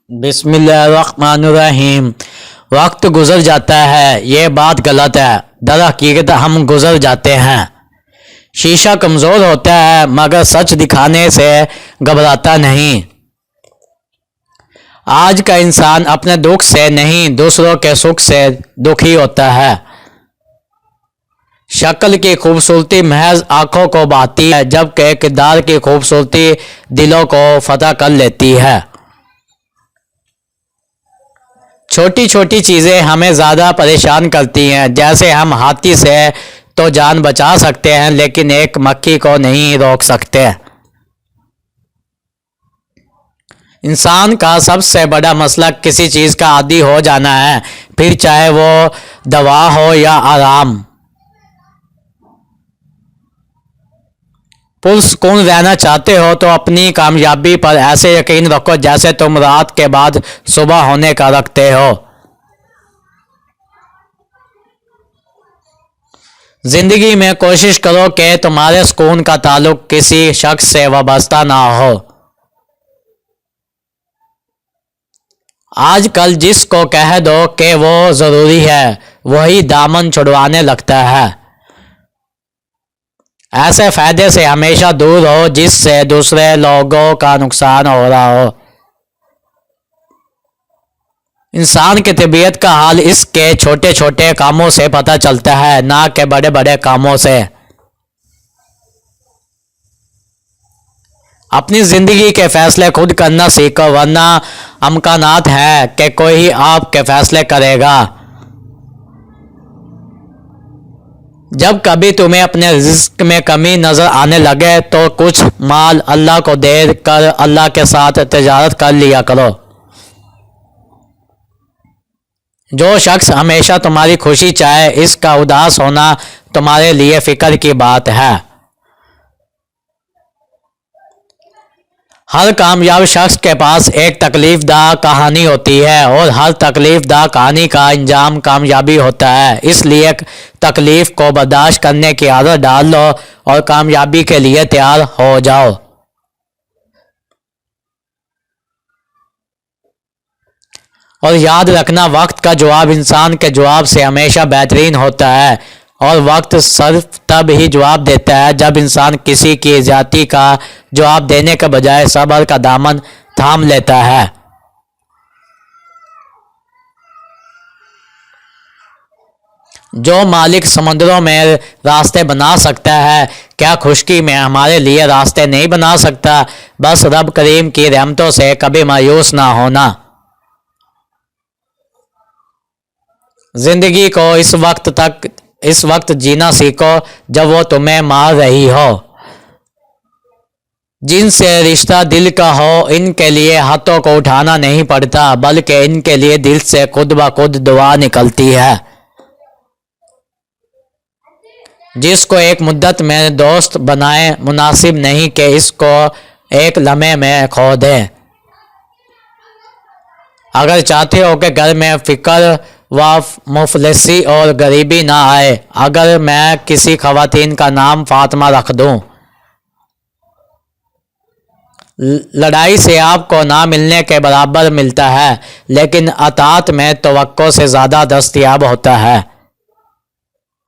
بسم اللہ الرحمن الرحیم۔ وقت گزر جاتا ہے، یہ بات غلط ہے، در حقیقت ہم گزر جاتے ہیں۔ شیشہ کمزور ہوتا ہے مگر سچ دکھانے سے گھبراتا نہیں۔ آج کا انسان اپنے دکھ سے نہیں، دوسروں کے سکھ سے دکھی ہوتا ہے۔ شکل کی خوبصورتی محض آنکھوں کو بھاتی ہے، جبکہ کردار کی خوبصورتی دلوں کو فتح کر لیتی ہے۔ چھوٹی چھوٹی چیزیں ہمیں زیادہ پریشان کرتی ہیں، جیسے ہم ہاتھی سے تو جان بچا سکتے ہیں لیکن ایک مکھی کو نہیں روک سکتے۔ انسان کا سب سے بڑا مسئلہ کسی چیز کا عادی ہو جانا ہے، پھر چاہے وہ دوا ہو یا آرام۔ پرسکون رہنا چاہتے ہو تو اپنی کامیابی پر ایسے یقین رکھو جیسے تم رات کے بعد صبح ہونے کا رکھتے ہو۔ زندگی میں کوشش کرو کہ تمہارے سکون کا تعلق کسی شخص سے وابستہ نہ ہو۔ آج کل جس کو کہہ دو کہ وہ ضروری ہے، وہی دامن چھڑوانے لگتا ہے۔ ایسے فائدے سے ہمیشہ دور ہو جس سے دوسرے لوگوں کا نقصان ہو رہا ہو۔ انسان کی طبیعت کا حال اس کے چھوٹے چھوٹے کاموں سے پتہ چلتا ہے، نہ کہ بڑے بڑے کاموں سے۔ اپنی زندگی کے فیصلے خود کرنا سیکھو، ورنہ امکانات ہے کہ کوئی آپ کے فیصلے کرے گا۔ جب کبھی تمہیں اپنے رزق میں کمی نظر آنے لگے تو کچھ مال اللہ کو دے کر اللہ کے ساتھ تجارت کر لیا کرو۔ جو شخص ہمیشہ تمہاری خوشی چاہے، اس کا اداس ہونا تمہارے لیے فکر کی بات ہے۔ ہر کامیاب شخص کے پاس ایک تکلیف دہ کہانی ہوتی ہے، اور ہر تکلیف دہ کہانی کا انجام کامیابی ہوتا ہے۔ اس لیے تکلیف کو برداشت کرنے کی عادت ڈال لو اور کامیابی کے لیے تیار ہو جاؤ۔ اور یاد رکھنا، وقت کا جواب انسان کے جواب سے ہمیشہ بہترین ہوتا ہے، اور وقت صرف تب ہی جواب دیتا ہے جب انسان کسی کی زیادتی کا جواب دینے کے بجائے صبر کا دامن تھام لیتا ہے۔ جو مالک سمندروں میں راستے بنا سکتا ہے، کیا خشکی میں ہمارے لیے راستے نہیں بنا سکتا؟ بس رب کریم کی رحمتوں سے کبھی مایوس نہ ہونا۔ زندگی کو اس وقت جینا سیکھو جب وہ تمہیں مار رہی ہو۔ جن سے رشتہ دل کا ہو، ان کے لیے ہاتھوں کو اٹھانا نہیں پڑتا، بلکہ ان کے لیے دل سے خود بخود دعا نکلتی ہے۔ جس کو ایک مدت میں دوست بنائے، مناسب نہیں کہ اس کو ایک لمحے میں کھو دے۔ اگر چاہتے ہو کہ گھر میں فقر و مفلسی اور غریبی نہ آئے، اگر میں کسی خواتین کا نام فاطمہ رکھ دوں، لڑائی سے آپ کو نہ ملنے کے برابر ملتا ہے، لیکن اطاعت میں توقع سے زیادہ دستیاب ہوتا ہے۔